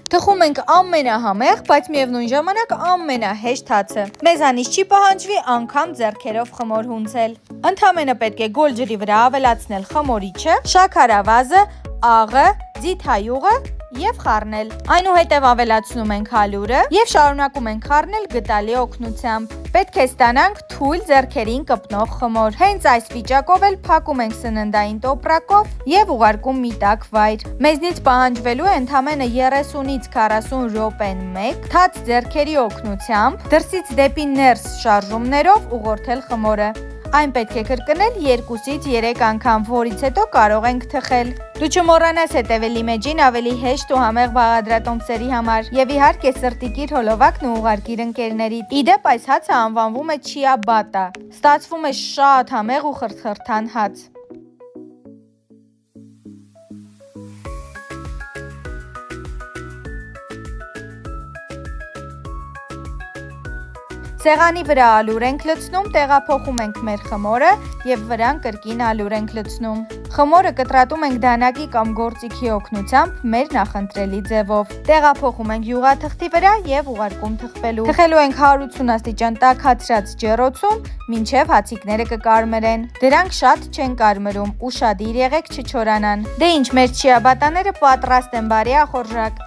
Թխում ենք ամենահամեղ, բայց միևնույն ժամանակ ամենահեշտ հացը։ Մեզանից չի պահանջվի անգամ ձեռքերով խմոր հունցել։ Ընդամենը պետք է գոլ ջրի վրա ավելացնել խմորիչը, շաքարավազը, աղը, ձիթայուղը և խառնել։ Այնուհետև ավելացնում ենք հալուրը և շարունակում ենք խառնել գդալի օգնությամբ։ Պետք է ստանանք թույլ ձեռքերին կպնող խմոր։ Հենց այս վիճակով էլ փակում ենք սննդային տոպրակով և ուղարկում մի տաք վայր։ Մեզնից պահանջվելու է ընդամենը 30-ից 40 րոպեն մեկ թաց ձեռքերի օգնությամբ դրսից դեպի ներս շարժումներով ուղղորդել խմորը։ Այն պետք է կրկնել 2-ից 3 անգամ, որից հետո կարող ենք թխել։ Դու չմոռանաս հետևել իմ էջին ավելի հեշտ ու համեղ բաղադրատոմսերի համար և իհարկե սրտիկիր հոլովակն ու ուղարկիր ընկերներիդ։ Իդեպ այս հացը անվանվում է չիաբատա։ Ստացվում է շատ համեղ ու խրթխրթան հաց։ Սեղանի վրա ալյուր ենք լցնում, տեղափոխում ենք մեր խմորը և վրան կրկին ալյուր ենք լցնում։ Խմորը կտրատում ենք դանակի կամ գործիքի օգնությամբ մեր նախընտրելի ձևով։ Տեղափոխում ենք յուղաթղթի վրա և ուղարկում թխվելու։ Թխելու ենք 180 աստիճան տաքացրած ջեռոցում, մինչև հացիկները կկարմրեն։ Դրանք շատ չեն կարմրում, ուշադիր եղեք չչորանան։ Դե ինչ, մեր չիաբատաները պատրաստ են, բարի ախորժակ։